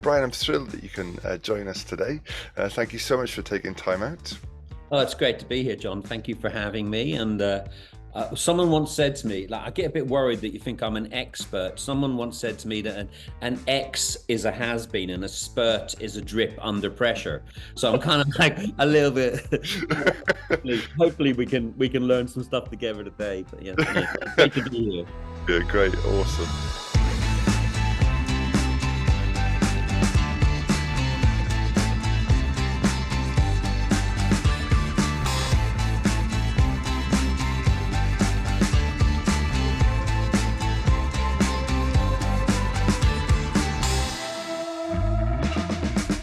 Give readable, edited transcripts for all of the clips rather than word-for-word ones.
Brian, I'm thrilled that you can join us today. Thank you so much for taking time out. Oh, it's great to be here, John. Thank you for having me. And someone once said to me, like, I get a bit worried that you think I'm an expert. Someone once said to me that an X is a has-been and a spurt is a drip under pressure. So I'm kind of like a little bit. Hopefully we can learn some stuff together today. But yeah, no, great to be here. Yeah, great, awesome.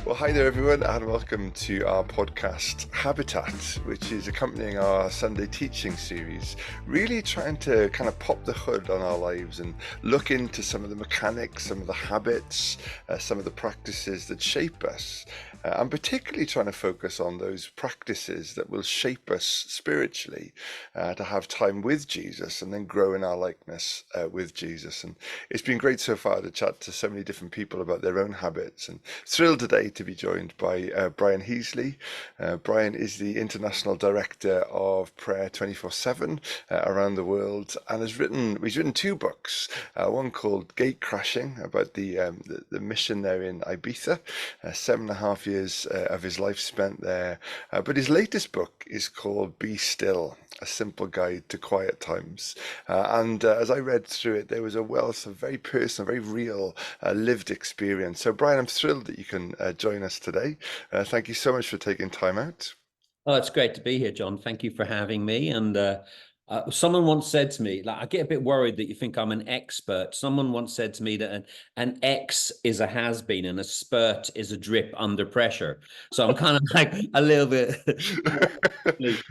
Well, hi there, everyone, and welcome to our podcast, Habit.at, which is accompanying our Sunday teaching series, really trying to kind of pop the hood on our lives and look into some of the mechanics, some of the habits, some of the practices that shape us. I'm particularly trying to focus on those practices that will shape us spiritually, to have time with Jesus and then grow in our likeness with Jesus. And it's been great so far to chat to so many different people about their own habits, and thrilled today to be joined by Brain Heasley. Brian is the International Director of Prayer 24/7 around the world, and he's written two books, one called Gate Crashing, about the mission there in Ibiza, 7.5 years of his life spent there. But his latest book is called Be Still, a simple guide to quiet times. And as I read through it, there was a wealth of very personal, very real lived experience. So, Brian, I'm thrilled that you can join us today. Thank you so much for taking time out. Oh, it's great to be here, John. Thank you for having me. And someone once said to me, like, I get a bit worried that you think I'm an expert. Someone once said to me that an X is a has-been and a spurt is a drip under pressure. So I'm kind of like a little bit.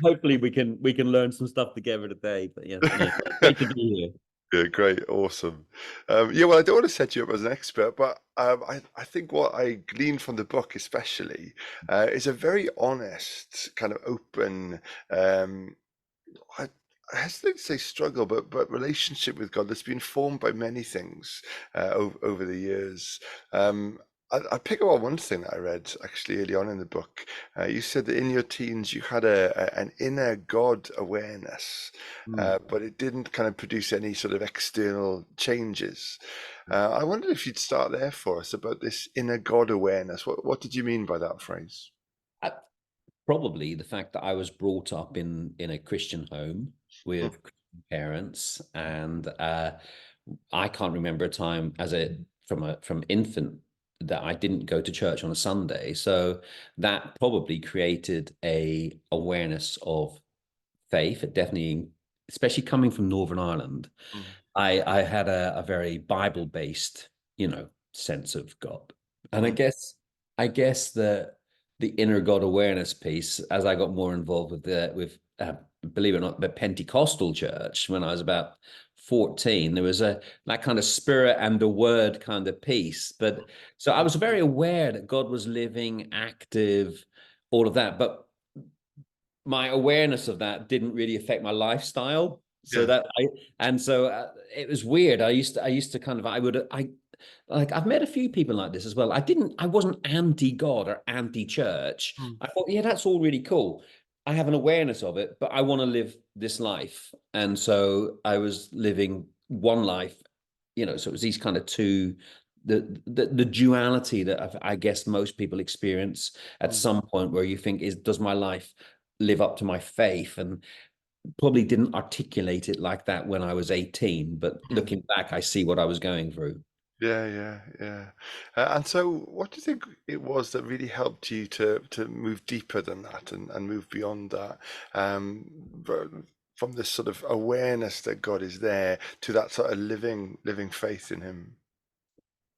Hopefully we can learn some stuff together today. But yeah, no, great to be here. Yeah, great, awesome. Yeah, well, I don't want to set you up as an expert, but I think what I gleaned from the book, especially, is a very honest, kind of open, I, I hesitate to say struggle, but relationship with God that's been formed by many things over the years. Um, I pick up on one thing that I read actually early on in the book. You said that in your teens you had an inner God awareness, Mm. but it didn't kind of produce any sort of external changes. I wondered if you'd start there for us about this inner God awareness. What did you mean by that phrase? Uh, Probably the fact that I was brought up in a Christian home Mm, with Christian parents, and I can't remember a time as a from infant that I didn't go to church on a Sunday. So that probably created a awareness of faith. It definitely, especially coming from Northern Ireland, mm, I had a very Bible based, sense of God, and I mm, guess the inner God awareness piece, as I got more involved with believe it or not, the Pentecostal church when I was about 14, there was a that kind of spirit and the word kind of piece. But so I was very aware that God was living, active, all of that. But my awareness of that didn't really affect my lifestyle. So yeah. that I and so it was weird. I used to kind of I like I've met a few people like this as well. I wasn't anti God or anti church. Mm, I thought, yeah, that's all really cool. I have an awareness of it, but I want to live this life. And so I was living one life, so it was these kind of two the duality that I guess most people experience at mm, some point where you think, is does my life live up to my faith? And probably didn't articulate it like that when I was 18, but mm. looking back, I see what I was going through. Yeah, yeah, yeah. And so, what do you think it was that really helped you to move deeper than that and move beyond that, but from this sort of awareness that God is there to that sort of living faith in Him?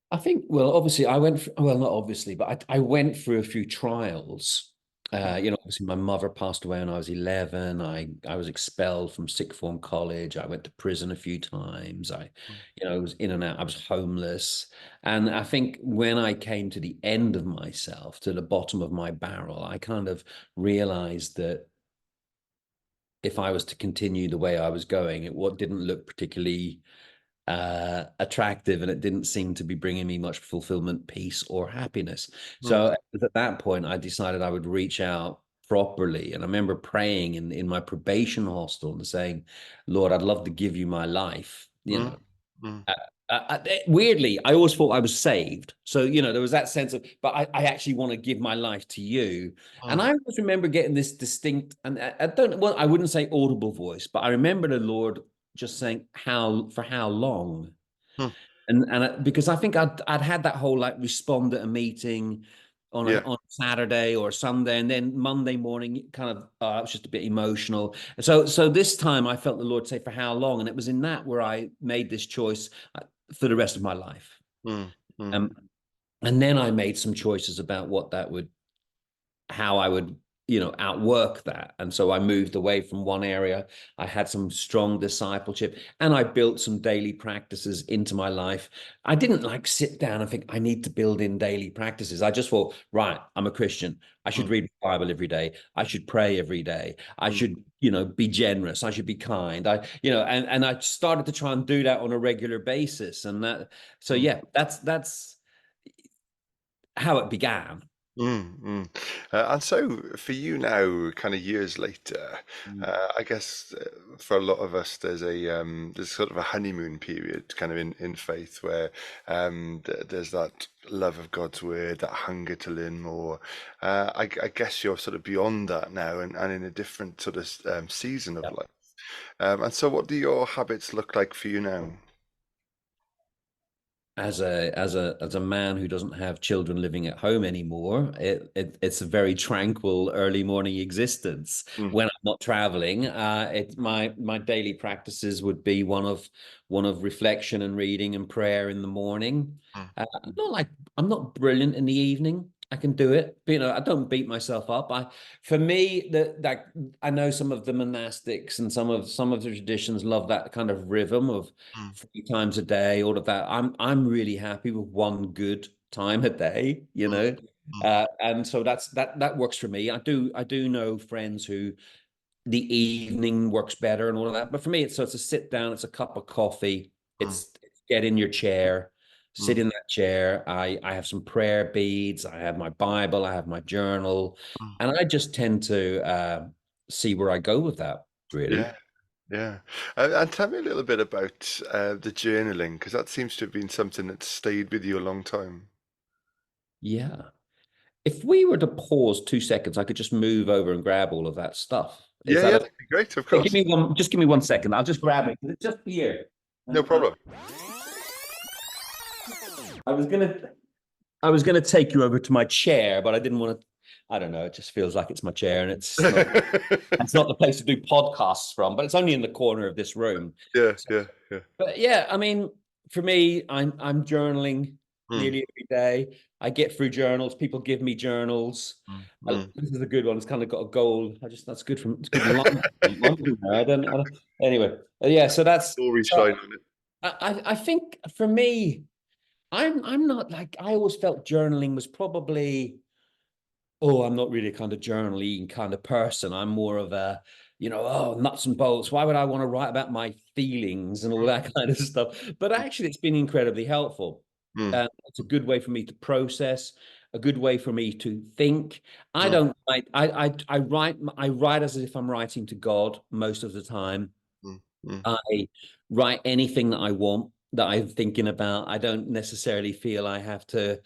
I think, well, obviously, well, not obviously, but I went through a few trials. Mm, Obviously, my mother passed away when I was 11. I was expelled from sixth form college. I went to prison a few times. mm, I was in and out. I was homeless. And I think when I came to the end of myself, to the bottom of my barrel, I kind of realized that if I was to continue the way I was going, it what didn't look particularly attractive, and it didn't seem to be bringing me much fulfillment, peace, or happiness. Mm, So at that point, I decided I would reach out properly. And I remember praying in my probation hostel and saying, Lord, I'd love to give you my life, you mm, know. mm, Weirdly, I always thought I was saved. So, there was that sense of, but I actually want to give my life to you. And mm, I always remember getting this distinct, and I don't, well, I wouldn't say audible voice, but I remember the Lord just saying, for how long? mm. And because I think I'd had that whole like respond at a meeting Yeah. on Saturday or Sunday, and then Monday morning kind of I was just a bit emotional. So this time I felt the Lord say, for how long? And it was in that where I made this choice for the rest of my life. Mm, mm, Um, and then I made some choices about how I would, outwork that. And so I moved away from one area. I had some strong discipleship, and I built some daily practices into my life. I didn't like sit down and think I need to build in daily practices. I just thought, right, I'm a Christian. I should mm, read the Bible every day. I should pray every day. I mm, should, be generous. I should be kind. And I started to try and do that on a regular basis. And so mm. yeah, that's how it began. Mm, mm. And so for you now, kind of years later, Mm. I guess for a lot of us, there's sort of a honeymoon period, kind of in faith, where there's that love of God's word, that hunger to learn more. I guess you're sort of beyond that now, and in a different sort of season of life. And so, what do your habits look like for you now? As a man who doesn't have children living at home anymore, it's a very tranquil early morning existence Mm, when I'm not traveling. It's my daily practices would be one of reflection and reading and prayer in the morning. mm, I'm not brilliant in the evening. I can do it, but I don't beat myself up. For me, that I know some of the monastics and some of the traditions love that kind of rhythm of mm, 3 times a day, all of that. I'm really happy with one good time a day, mm, mm, and so that works for me. I do know friends who the evening works better and all of that, but for me, it's a sit down, it's a cup of coffee, mm, it's get in your chair, sit mm, in that chair. I have some prayer beads, I have my Bible, I have my journal, mm. and I just tend to see where I go with that. Yeah. Really, Yeah. And tell me a little bit about the journaling, because that seems to have been something that's stayed with you a long time. yeah. If we were to pause 2 seconds, I could just move over and grab all of that stuff. Is Yeah, that yeah, a that'd be great, of Hey, give course. me one, just give me 1 second. I'll just grab it. It's just here. No And problem. I was gonna take you over to my chair, but I didn't want to. I don't know. It just feels like it's my chair, and it's not. It's not the place to do podcasts from. But it's only in the corner of this room. Yeah, So, yeah, yeah. but yeah, I mean, for me, I'm journaling Mm, nearly every day. I get through journals. People give me journals. mm, mm. This is a good one. It's kind of got a goal. That's good from it's good London. I don't. Anyway, yeah. So that's Always so. shine on it. I think for me, I'm not like I always felt journaling was probably, oh, I'm not really a kind of journaling kind of person. I'm more of a, oh, nuts and bolts. Why would I want to write about my feelings and all that kind of stuff? But actually, it's been incredibly helpful. Mm, It's a good way for me to process, a good way for me to think. I mm, don't write. I write as if I'm writing to God most of the time. mm, mm, I write anything that I want that I'm thinking about. I don't necessarily feel I have to,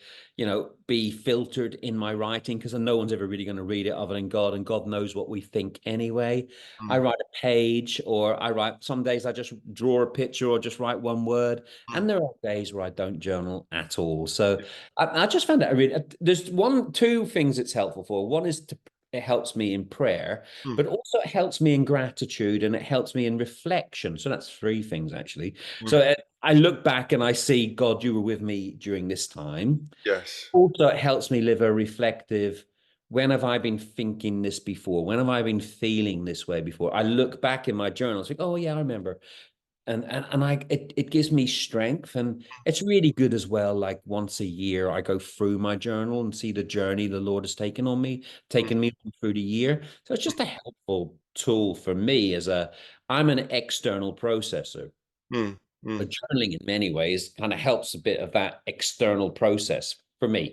be filtered in my writing because no one's ever really going to read it other than God, and God knows what we think anyway. I mm, write a page, or I write, some days I just draw a picture or just write one word. mm. And there are days where I don't journal at all. So I just found that there's two things it's helpful for. One is it helps me in prayer, Mm, but also it helps me in gratitude and it helps me in reflection. So that's three things actually. mm. So I look back and I see, God, you were with me during this time. Yes. Also, it helps me live a reflective, when have I been thinking this before? When have I been feeling this way before? I look back in my journals, think, oh yeah, I remember. And it gives me strength, and it's really good as well. Like once a year I go through my journal and see the journey the Lord has Mm, taken me through the year. So it's just a helpful tool for me I'm an external processor. mm. mm. But journaling in many ways kind of helps a bit of that external process for me.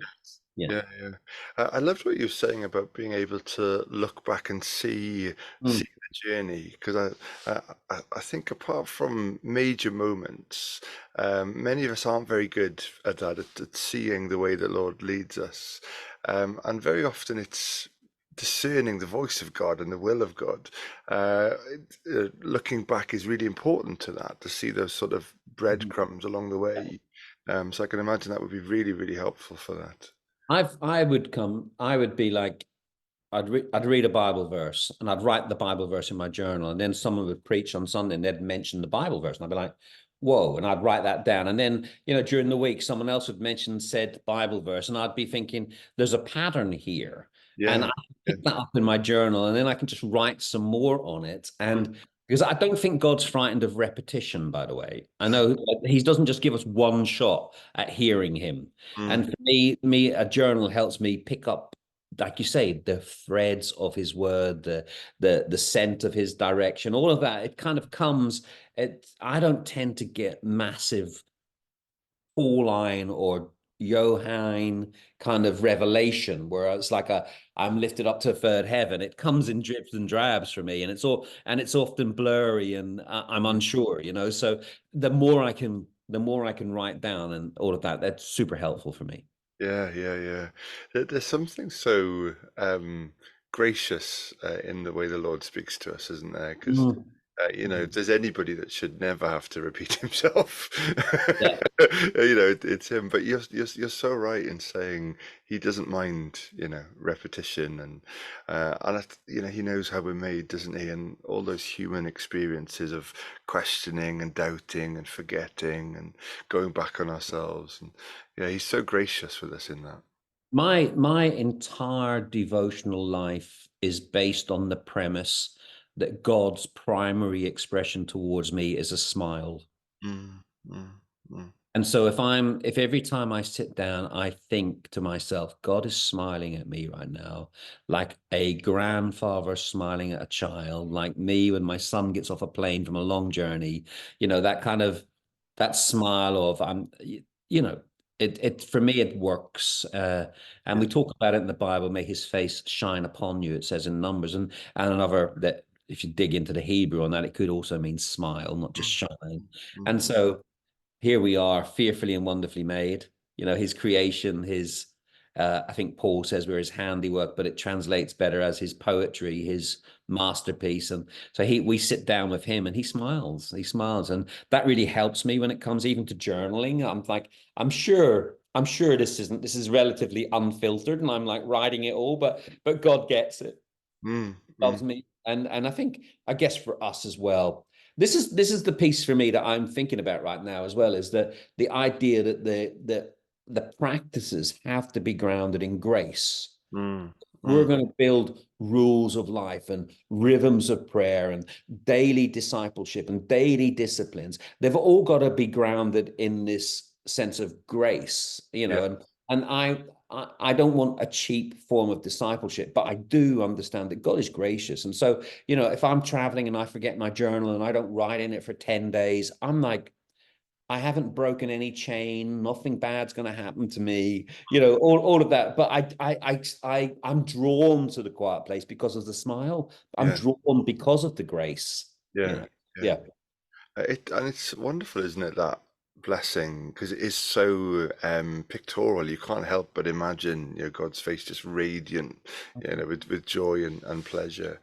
Yeah. Yeah, yeah. I loved what you were saying about being able to look back and see Mm. the journey, because I think apart from major moments, many of us aren't very good at that, at seeing the way the Lord leads us, and very often it's discerning the voice of God and the will of God. Looking back is really important to that, to see those sort of breadcrumbs along the way. So I can imagine that would be really, really helpful for that. I would be like, I'd read a Bible verse and I'd write the Bible verse in my journal, and then someone would preach on Sunday and they'd mention the Bible verse, and I'd be like, whoa, and I'd write that down. And then, during the week, someone else would mention said Bible verse, and I'd be thinking, there's a pattern here. And Yeah, I yeah, pick that up in my journal, and then I can just write some more on it. mm, And because I don't think God's frightened of repetition, by the way. I know that He doesn't just give us one shot at hearing Him. mm, And for me, a journal helps me pick up, like you say, the threads of His word, the scent of His direction, all of that. It kind of comes. I don't tend to get massive Pauline or Johann kind of revelation where it's like I'm lifted up to third heaven. It comes in drips and drabs for me, and it's often blurry, and I'm mm. unsure. So the more I can write down and all of that, that's super helpful for me. Yeah, yeah, yeah. There's something so gracious in the way the Lord speaks to us, isn't there? Because Mm. if there's anybody that should never have to repeat himself, Yeah. it's him. But you're so right in saying he doesn't mind, repetition, and he knows how we're made, doesn't he? And all those human experiences of questioning and doubting and forgetting and going back on ourselves, and yeah, he's so gracious with us in that. My entire devotional life is based on the premise that God's primary expression towards me is a smile. Mm, mm, mm, And so if every time I sit down, I think to myself, God is smiling at me right now, like a grandfather smiling at a child, like me when my son gets off a plane from a long journey, that smile of you know, it for me it works. And yeah. we talk about it in the Bible, may his face shine upon you, it says in Numbers, and another that if you dig into the Hebrew on that, it could also mean smile, not just Mm, shine. mm, And so here we are, fearfully and wonderfully made. His creation, I think Paul says we're his handiwork, but it translates better as his poetry, his masterpiece. And so we sit down with him and he smiles. And that really helps me when it comes even to journaling. I'm like, I'm sure this is relatively unfiltered and I'm like writing it all, but God gets it, mm, mm, loves me. And I guess for us as well, this is the piece for me that I'm thinking about right now as well, is that the idea that the practices have to be grounded in grace. mm, We're mm. going to build rules of life and rhythms of prayer and daily discipleship and daily disciplines. They've all got to be grounded in this sense of grace, Yeah, and I don't want a cheap form of discipleship, but I do understand that God is gracious. And so, if I'm traveling and I forget my journal and I don't write in it for 10 days, I'm like, I haven't broken any chain. Nothing bad's going to happen to me. All of that. But I'm drawn to the quiet place because of the smile. I'm yeah, drawn because of the grace. yeah, yeah. Yeah. And it's wonderful, isn't it, that blessing? Because it is so pictorial. You can't help but imagine, God's face just radiant, with joy and pleasure.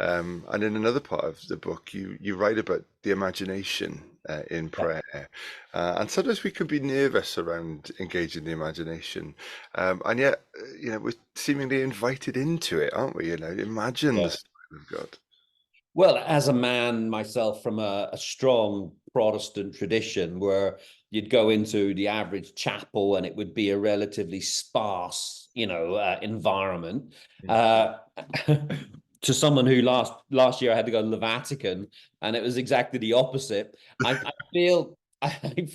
And in another part of the book, you write about the imagination in Yeah. prayer, and sometimes we can be nervous around engaging the imagination, and yet, we're seemingly invited into it, aren't we? Imagine the Yeah. story of God. Well, as a man myself from a strong Protestant tradition, where you'd go into the average chapel and it would be a relatively sparse, environment. Mm. Uh, to someone who last year I had to go to the Vatican, and it was exactly the opposite. I feel I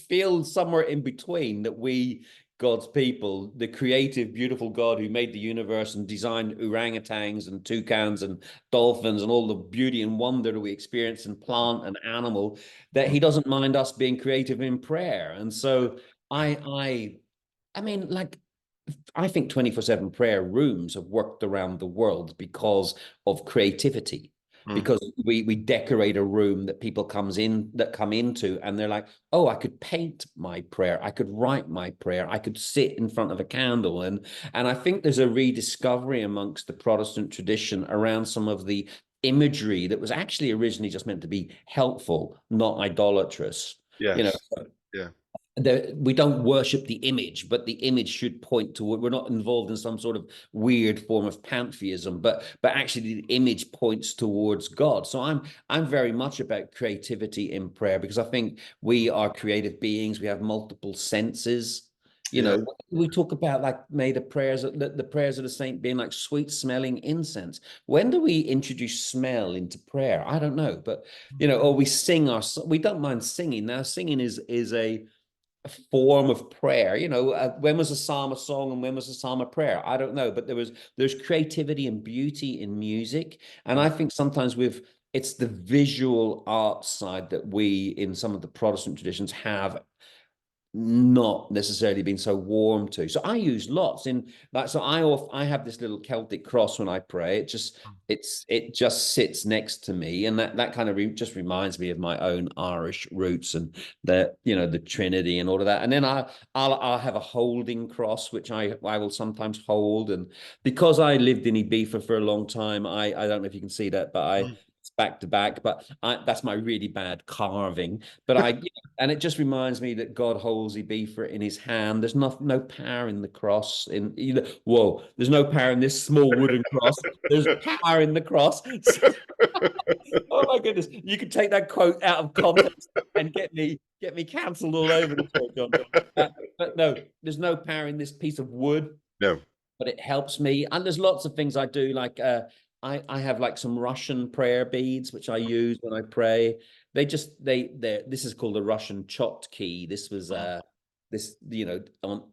feel somewhere in between that we God's people, the creative, beautiful God who made the universe and designed orangutans and toucans and dolphins and all the beauty and wonder that we experience in plant and animal, that Mm, he doesn't mind us being creative in prayer. And so I mean, like, I think 24/7 prayer rooms have worked around the world because of creativity. mm, Because we decorate a room that people come into, and they're like, oh, I could paint my prayer, I could write my prayer, I could sit in front of a candle, and I think there's a rediscovery amongst the Protestant tradition around some of the imagery that was actually originally just meant to be helpful, not idolatrous. You know, yes. Yeah. we don't worship the image, but the image should point toward. We're not involved in some sort of weird form of pantheism, but actually the image points towards God. So I'm very much about creativity in prayer, because I think we are creative beings. We have multiple senses. You Yeah. know, we talk about, like, may the prayers, the prayers of the saint being like sweet smelling incense. When do we introduce smell into prayer? I don't know, but or we sing we don't mind singing. Now, singing is a form of prayer. When was a psalm a song and when was a psalm a prayer? I don't know, but there's creativity and beauty in music, and I Mm, think sometimes it's the visual art side that we in some of the Protestant traditions have not necessarily been so warm to. So I use lots in that. So I have this little Celtic cross when I pray. It just sits next to me, and that kind of just reminds me of my own Irish roots and the Trinity and all of that. And then I'll have a holding cross, which I will sometimes hold. And because I lived in Ibiza for a long time, I don't know if you can see that, but mm. it's back to back. But that's my really bad carving. But and it just reminds me that God holds Ibiza in his hand. There's no power in the cross. Whoa, there's no power in this small wooden cross. There's power in the cross. Oh my goodness, you could take that quote out of context and get me cancelled all over the show, John. But no, there's no power in this piece of wood, No. but it helps me. And there's lots of things I do, like I have like some Russian prayer beads which I use when I pray. This is called the Russian chopped key. This was Mm, this on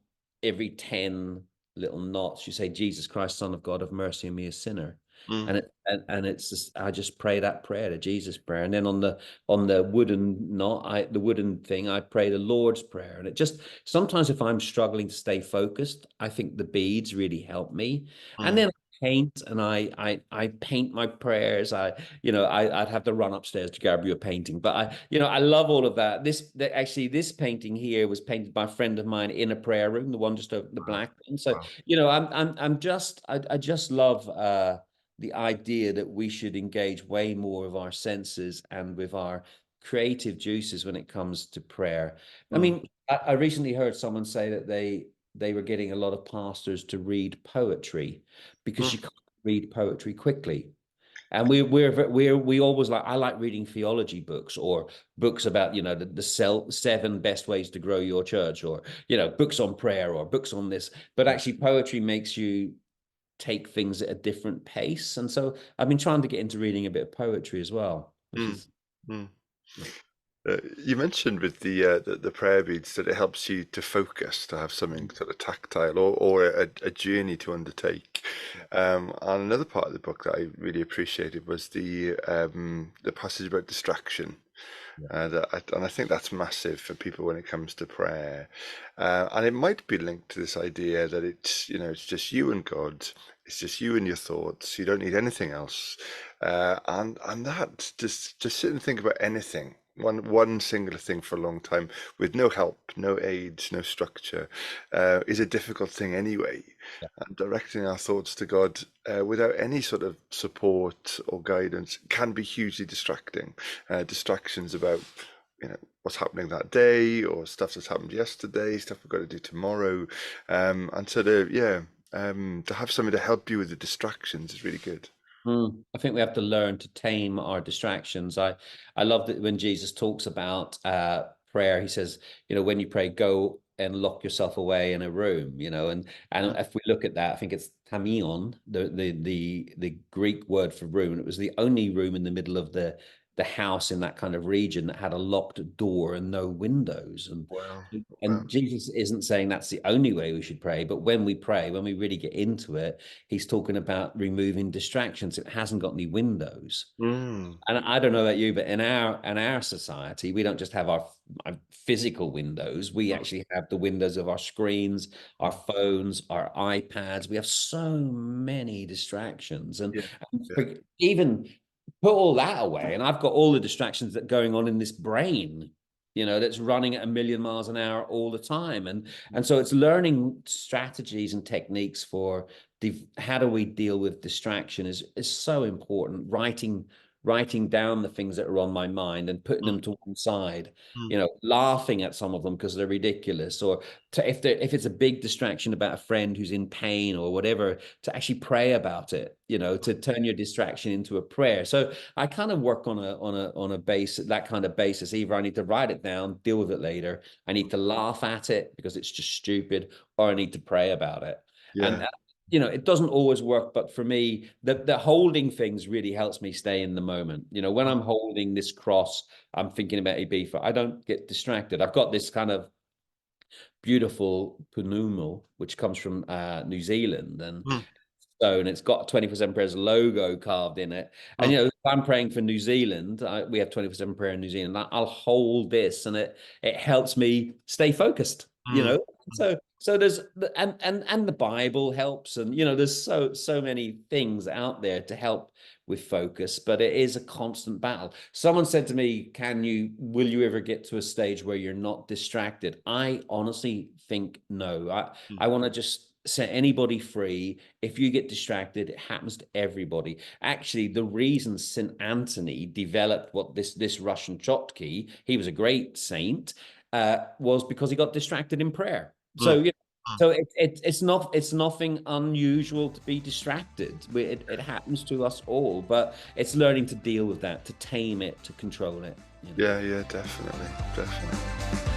every 10 little knots you say, Jesus Christ, Son of God, have mercy on me, a sinner. mm, And it's just, I just pray that prayer, the Jesus prayer. And then on the wooden knot, the wooden thing, I pray the Lord's Prayer. And it just, sometimes if I'm struggling to stay focused, I think the beads really help me. And mm, then I paint, and I paint my prayers. I'd have to run upstairs to grab you a painting, but I love all of that. Actually, this painting here was painted by a friend of mine in a prayer room, the one just over the wow. black one. So Wow. I just love the idea that we should engage way more of our senses and with our creative juices when it comes to prayer. I Mm, mean, I recently heard someone say that they were getting a lot of pastors to read poetry because mm, you can't read poetry quickly. And we always I like reading theology books, or books about the 7 best ways to grow your church, or books on prayer, or books on this. But mm, actually, poetry makes you take things at a different pace. And so I've been trying to get into reading a bit of poetry as well, which mm, is mm. You mentioned with the prayer beads that it helps you to focus, to have something sort of tactile, or a journey to undertake. And another part of the book that I really appreciated was the passage about distraction. yeah, And I think that's massive for people when it comes to prayer. And it might be linked to this idea that it's just you and God. It's just you and your thoughts. You don't need anything else. And that just sit and think about anything, one singular thing for a long time with no help, no aids, no structure, is a difficult thing anyway. yeah. And directing our thoughts to God without any sort of support or guidance can be hugely distracting. Distractions about what's happening that day, or stuff that's happened yesterday, stuff we've got to do tomorrow, and sort of to have something to help you with the distractions is really good. I think we have to learn to tame our distractions. I love that when Jesus talks about prayer, he says, when you pray, go and lock yourself away in a room, and if we look at that, I think it's tamion, the Greek word for room, and it was the only room in the middle of the the house in that kind of region that had a locked door and no windows. Wow. Wow. And Jesus isn't saying that's the only way we should pray, but when we pray, when we really get into it, he's talking about removing distractions. It hasn't got any windows. Mm. And I don't know about you, but in our society, we don't just have our physical windows. We actually have the windows of our screens, our phones, our iPads. We have so many distractions, and, Yeah. Yeah. even put all that away, and I've got all the distractions that going on in this brain, that's running at 1,000,000 miles an hour all the time, and so it's learning strategies and techniques for how do we deal with distraction is so important. Writing down the things that are on my mind and putting them to one side, Mm. laughing at some of them because they're ridiculous, or if it's a big distraction about a friend who's in pain or whatever, to actually pray about it, to turn your distraction into a prayer. So I kind of work on a base, that kind of basis. Either I need to write it down, deal with it later, I need to laugh at it because it's just stupid, or I need to pray about it. Yeah. And it doesn't always work, but for me, the holding things really helps me stay in the moment. When I'm holding this cross, I'm thinking about Ibiza. I don't get distracted. I've got this kind of beautiful pununal, which comes from New Zealand, and Mm. stone. It's got 24/7 prayers logo carved in it. And Mm. if I'm praying for New Zealand, we have 24/7 prayer in New Zealand. I'll hold this, and it helps me stay focused. Mm. So there's and the Bible helps, and there's so many things out there to help with focus, but it is a constant battle. Someone said to me, will you ever get to a stage where you're not distracted? I honestly think no. Mm. I want to just set anybody free. If you get distracted, it happens to everybody. Actually, the reason St. Anthony developed what this Russian Chotki, he was a great saint, was because he got distracted in prayer. Mm. So Mm. so it's nothing unusual to be distracted. It happens to us all, but it's learning to deal with that, to tame it, to control it. Yeah, yeah, definitely, definitely.